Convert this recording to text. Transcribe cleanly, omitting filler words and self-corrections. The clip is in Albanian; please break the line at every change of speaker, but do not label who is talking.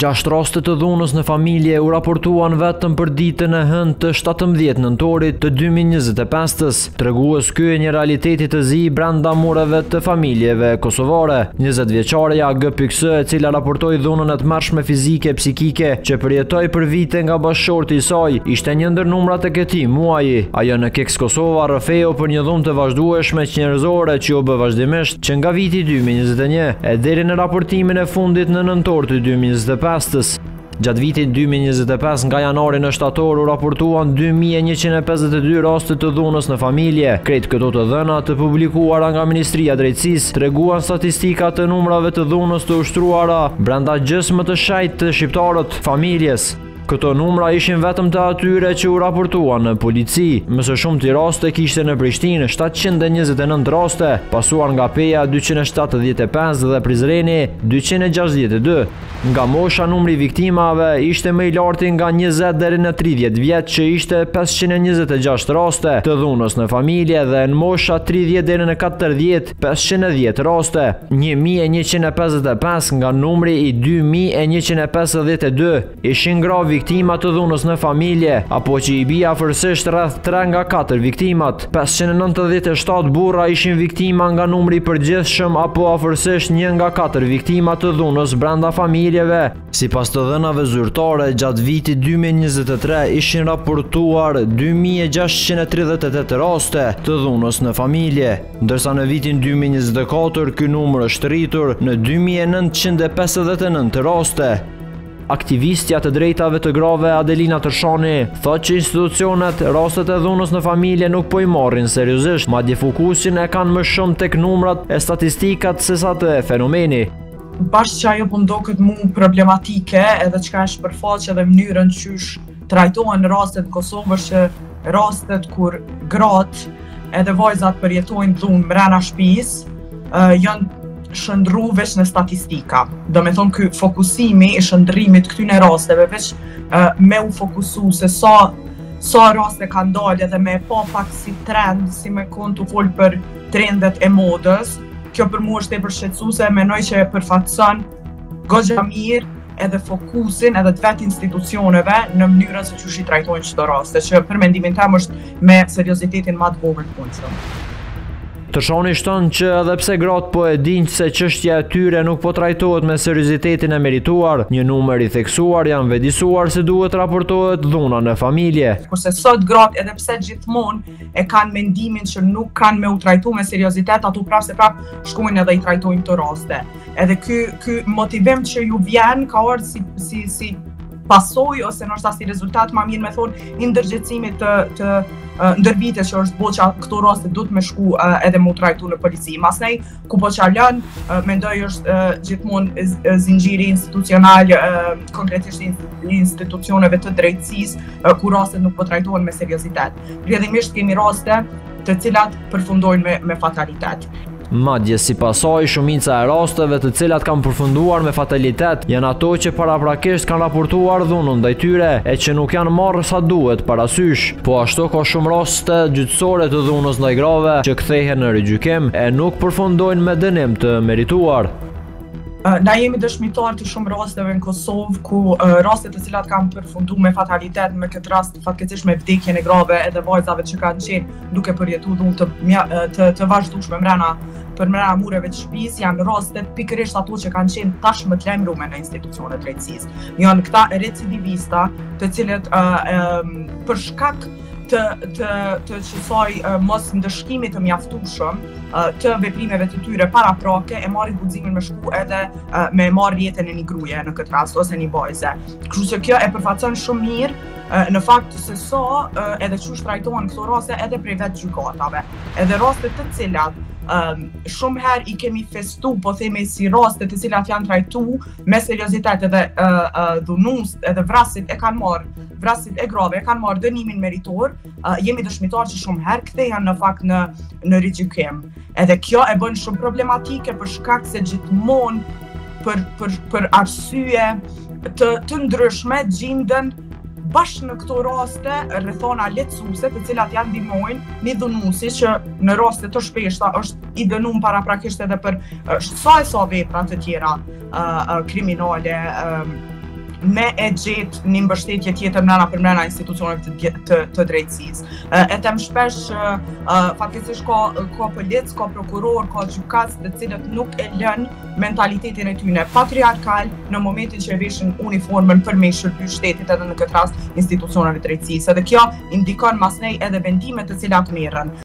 6 raste të dhunës në familje u raportuan vetëm për ditën e hënë të 17 nëntorit të 2025-s. Tregues ky e një realiteti të zi brenda mureve të familjeve kosovare. 20 vjeçareja G.S, e cila raportoi dhunën e tmerrshme fizike e psikike që përjetoi për vite nga bashkëshorti i saj, ishte një ndër numrat e këtij muaji. Ajo në Keks Kosova rrëfeu për një dhunë të vazhdueshme njerëzore që u bë vazhdimisht që nga viti 2021 e deri në raportimin e fundit në nëntor të 2025. Gjatë vitit 2025 nga janari në shtator u raportuan 2152 raste të dhunës në familje. Krejt këto të dhëna të publikuara nga Ministria e Drejtësisë treguan statistika të numrave të dhunës të ushtruara brenda gjysmë të shajt të shqiptarët familjes. Këto numra ishin vetëm të atyre që u raportuan në polici. Më së shumti raste kishte në Prishtinë 729 raste, pasuar nga Peja 275 dhe Prizreni 262. Nga mosha numri viktimave ishte më i larti nga 20 deri në 30 vjet që ishte 526 raste të dhunës në familje dhe në mosha 30 deri në 40 510 raste. 1155 nga numri i 2152 ishin gravi viktima të dhunës në familje, apo që i bija afërsisht rreth 3 nga 4 viktimat. 597 burra ishin viktima nga numri i përgjithshëm apo afërsisht 1 nga 4 viktima të dhunës brenda familjeve. Sipas të dhënave zyrtare, gjatë vitit 2023 ishin raportuar 2638 raste të dhunës në familje, ndërsa në vitin 2024 ky numër është rritur në 2959 raste. Aktivistja të drejtave të grave Adelina Tërshani thot që institucionet rastet e dhunës në familje nuk po i marrin seriozisht, madje fokusin e kanë më shumë tek numrat e statistikat se sa të fenomeni.
Bashkë që ajo po mdoket mu problematike edhe çka është përfaqe dhe mënyrën qysh trajtohen rastet në Kosovë, që rastet kur gratë edhe vajzat përjetojnë dhunë mrena shtëpisë janë shëndru veç në statistika. Do me thonë ky fokusimi i shëndrimit këtyne rasteve veç me u fokusu se sa raste kanë dalë edhe me pa pak si trend, si me konë të folë për trendet e modës. Kjo për mu është e përshqetësuese, menoj që e përfatëson goxha mirë edhe fokusin edhe të vetë institucioneve në mënyrën se qysh i trajtojnë çdo raste, që për mendimin tim është me seriozitetin më të vogël punëson.
Tërshani shton që edhe pse gratë po e dinë se çështja e tyre nuk po trajtohet me seriozitetin e merituar, një numër i theksuar janë vedisuar se duhet raportohet dhuna në familje.
Kurse sot gratë edhe pse gjithmonë e kanë mendimin që nuk kanë me u trajtu me seriozitet, ato prap shkojnë edhe i trajtojnë të raste. Edhe ky motivim që ju vjen ka ardhur si pasojë ose ndoshta si rezultat më mirë me thonë i ndërgjegjësimit të ndërvite që është boqa këto raste duhet me shku edhe mu trajtu në polici. Masnej, ku po qalën, mendoj është gjithmonë zinxhiri institucional, konkretisht institucioneve të drejtësisë, ku rastet nuk po trajtohen me seriozitet. Rrjedhimisht kemi raste të cilat përfundojnë me fatalitet.
Madje si pasoj, shumica e rasteve të cilat kanë përfunduar me fatalitet janë ato që paraprakisht kanë raportuar dhunën ndaj tyre e që nuk janë marrë sa duhet parasysh. Po ashtu ka shumë raste gjyqësore të dhunës ndaj grave që kthehen në rigjykim e nuk përfundojnë me dënim të merituar.
Na jemi dëshmitar të shumë rasteve në Kosovë ku rastet të cilat kanë përfundu me fatalitet, me këtë rast fatkeqësisht me vdekjen e grave edhe vajzave që kanë qenë duke përjetu dhunë të vazhdueshme për mrena mureve të shtëpisë, janë rastet pikërisht ato që kanë qenë tashmë të lajmëruar në institucionet drejtësisë. Janë këta recidivista të cilët për shkak të qësoj mos ndëshkimit të mjaftueshëm të veprimeve të tyre paraprake e marrin guximin me shku edhe me marrë jetën e një gruaje në këtë rast ose një vajze. Kështu që kjo e përfaqëson shumë mirë në fakt se edhe çu trajtohen këto raste edhe prej vetë gjykatave. Edhe raste të cilat shumë herë i kemi festu, po themi si raste të cilat janë trajtu me seriozitet edhe dhunus edhe vrasit e kanë marrë, vrasit e grave e kanë marrë dënimin meritor, jemi dëshmitar që shumë herë kthehen në fakt në rigjykim. Edhe kjo e bën shumë problematike për shkak se gjithmonë për arsye të ndryshme gjenden bashkë në këto raste rrethona lehtësuese të cilat janë ndihmojnë një dhunuesi që në raste të shpeshta është i dënuar paraprakisht edhe për sa vepra të tjera kriminale, me e gjetë një mbështetje tjetër mrena institucioneve të drejtësisë. E them shpesh fatkeqësisht ka polic, ka prokuror, ka gjykatës të cilët nuk e lënë mentalitetin e tyre patriarkal në momentin që e veshin uniformën për me shërbyer shtetit, edhe në këtë rast institucioneve të drejtësisë. Edhe kjo indikon mas nej edhe vendimet të cilat merren.